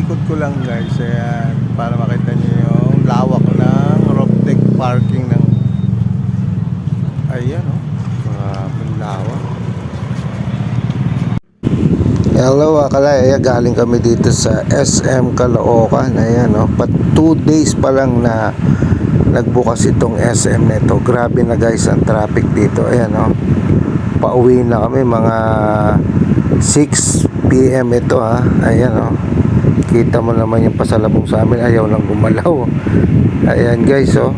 Iniikot ko lang guys, ayan, para makita nyo yung lawak ng roof deck parking ng, ayan oh, grabe lawak. Hello Kalay, ayan, galing kami dito sa SM Caloocan. Ayan oh, 2 days pa lang na nagbukas itong SM nito. Grabe na guys ang traffic dito. Ayan oh, pauwi na kami mga 6 PM ito ha. Ayan oh, kita mo naman yung pasalabong sa amin, ayaw lang gumalaw. Ayan guys oh,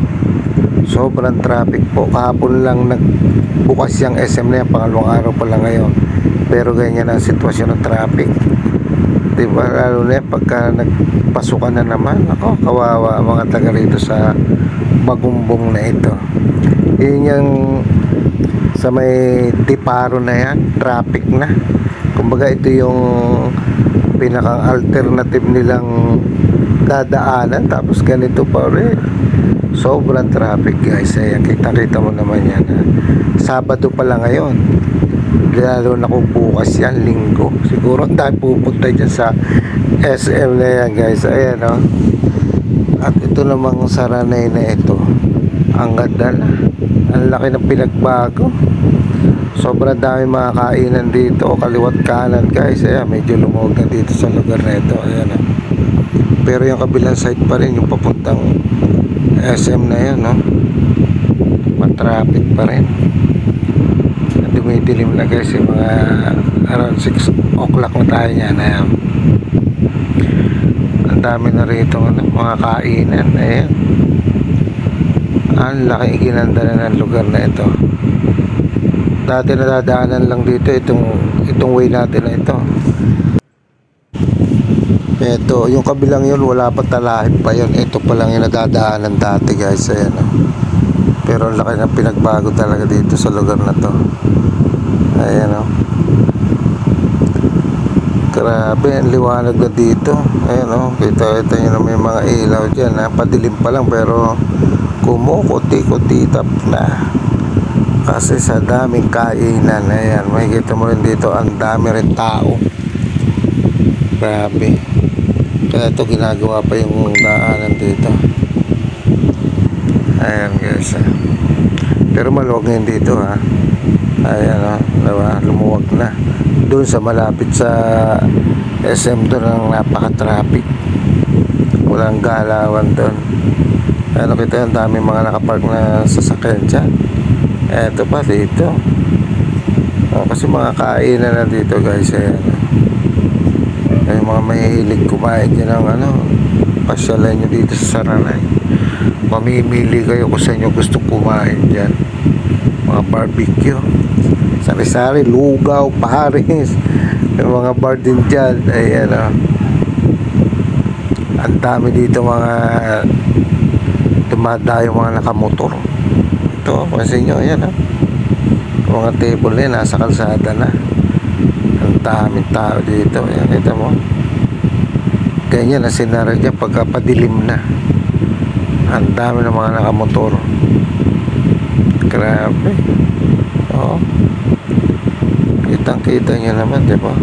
sobrang traffic po. Kahapon lang nagbukas yung SM na yan, pangalawang araw pa lang ngayon, pero ganyan ang sitwasyon ng traffic, diba? Lalo na pagka nagpasukan na naman, ako, kawawa ang mga taga rito sa Bagumbong na ito. Yun yung sa may Diparo na yan, traffic na. Kumbaga ito yung pinakang alternative nilang dadaanan, tapos ganito pa rin, sobrang traffic guys. Ayan, kita mo naman yan ha? Sabado pa lang ngayon, lalo na kung bukas yan, linggo, siguro tayo pupunta dyan sa SM na yan guys. Ayan o, at ito namang Saranay na ito, ang ganda na, ang laki ng pinagbago. Sobrang dami mga kainan dito, kaliwat kanan guys. Ayan, medyo lumuwag na dito sa lugar na ito. Ayan, oh. Pero yung kabilang side pa rin, yung papuntang SM na yan, no? Matraffic pa rin. Dumidilim na guys, yung mga around 6 o'clock na tayo yan. Ayan, ang dami na rito, ano, mga kainan. Ayan, ang laki iginanda na ng lugar na ito. Dati nadadaanan lang dito itong way natin na ito. Ito, yung kabilang yun, wala pa, talahib pa yun. Ito pa lang yung nadadaanan dati guys. Ayan, oh. Pero ang laki ng pinagbago talaga dito sa lugar na to. Ayan oh. Grabe, ang liwanag na dito. Ayan oh, kita nyo na may mga ilaw dyan ha. Padilim pa lang pero kumukuti-kuti-tap na. Kasi sa daming kainan. Ayan, makikita mo rin dito, ang dami rin tao. Grabe. Kaya ito ginagawa pa yung daanan dito. Ayan guys ha. Pero maluwag ngayon dito ha. Ayan o, diba? Lumuwag na. Doon sa malapit sa SM doon ang napaka-traffic. Walang galawan doon. Ayan o, kita yung dami mga nakapark na sasakyan dyan. Eto pa dito. Kasi mga kainan na dito guys. Ayan. Ay, mga mahihilig kumain dyan ng ano, pasyalan nyo dito sa Saranay. Mamimili kayo kung saan nyo gusto kumain dyan. Mga barbecue, sari-sari, lugaw, pares, yung mga bar din dyan. Ayan o, ang dami dito mga dumadayo, mga nakamotor. Ito, pansin nyo, ayan ha, mga table na yun, nasa kalsada na. Ang daming tao dito. Ayan, kita mo, ganyan na sinarya pagka padilim na. Ang dami ng mga nakamotor. Grabe. Oo, kitang kita nyo naman, diba?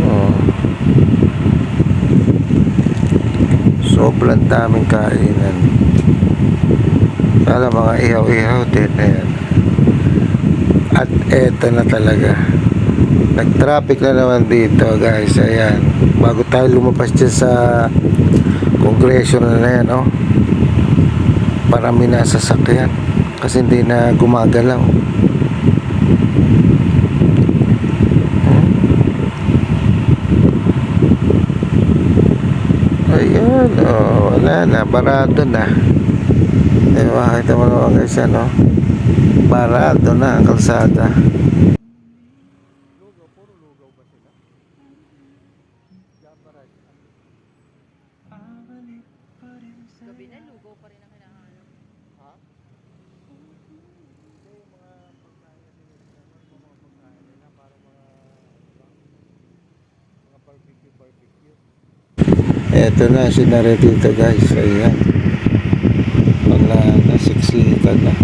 Oo, sobrang daming kainan. Sana mga ihaw-ihaw din. Ayan. At eto na talaga, nag-traffic na naman dito guys. Ayan, bago tayo lumabas dyan sa Congressional na yan oh, parami na sasakyan kasi hindi na gumagalaw. Ayan oh, wala na, barado na. Makita mo naman guys, ano, barado na ang kalsada. Lugaw, puro lugaw ba sila? Gabi na, lugaw pa rin ang hinahanap. Ha? Hindi, yung mga pagkain na sinasama, yung mga pagkain nila, parang mga barbecue. Eto na, sinara dito guys. Ayan, wala na, siksikan na.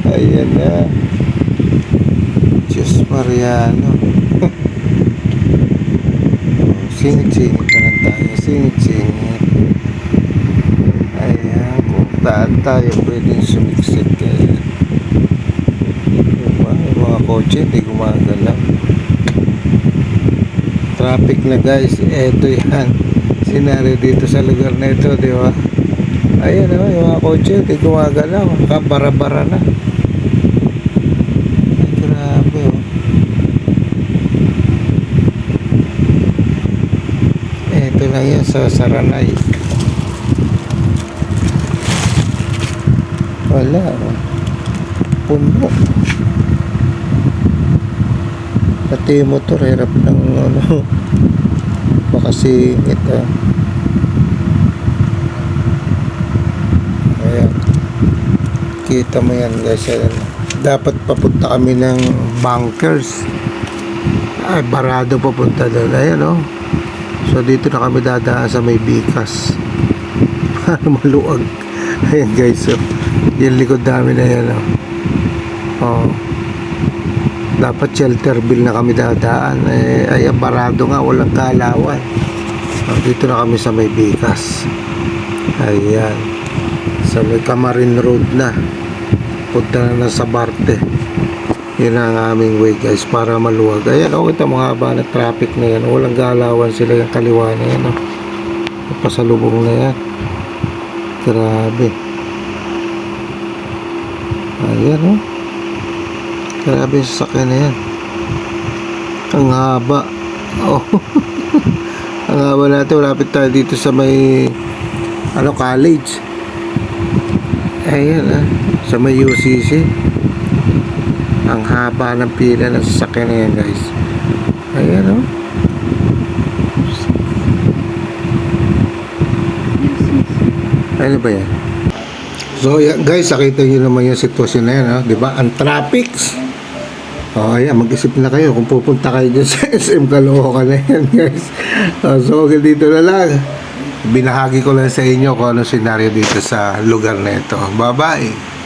Ayan na, Diyos Mariano. Singit-singit na lang tayo. Singit-singit. Ayan, kung taan tayo, pwedeng sumiksik. Ayan. Diba? Yung mga kotse, hindi gumagalaw. Traffic na guys. Eto yan. Senaryo dito sa lugar na ito, di ba? Ayan o, yung mga kotse, hindi gumagalaw. Kabara-bara na. Ay, grabe o. Ito lang yan sa Saranay. Wala o. Puno. Pati yung motor, hirap ng ano. Makasingit o. Ayan. Kita mo yan guys. Ayan. Dapat papunta kami ng bunkers. Ay, barado papunta doon. Ayan o. So dito na kami dadaan sa may bikas. Para maluwag. Ayan guys. So, yung likod namin na yan o. Oh. Dapat Shelterville na kami dadaan. Ayan, barado nga. Walang kalawan. So, dito na kami sa may bikas. Ayan. Sa may Camarin Road na. Punta na sa Barte. Yun ang aming way guys para maluwag. Ayan o, ito mga haba na traffic na yan. Walang galawan sila yung kaliwa na yan o. Pasalubong na yan. Grabe. Ayan o. Grabe yung sasakyan na yan. Ang haba. Oh. Ang haba natin. Malapit tayo dito sa may college. Ayan ah. Sa may UCC. Ang haba ng pila ng sasakyan na yan guys. Ayan o. Ano ba yan? So yan guys, nakita nyo naman yung sitwasyon na yan ha? Diba? Ang traffic. O ayan, mag-isip na kayo kung pupunta kayo dyan sa SM Caloocan na yan guys. So hanggang dito na lang. Binahagi ko lang sa inyo kung ano senaryo dito sa lugar na ito. Bye bye.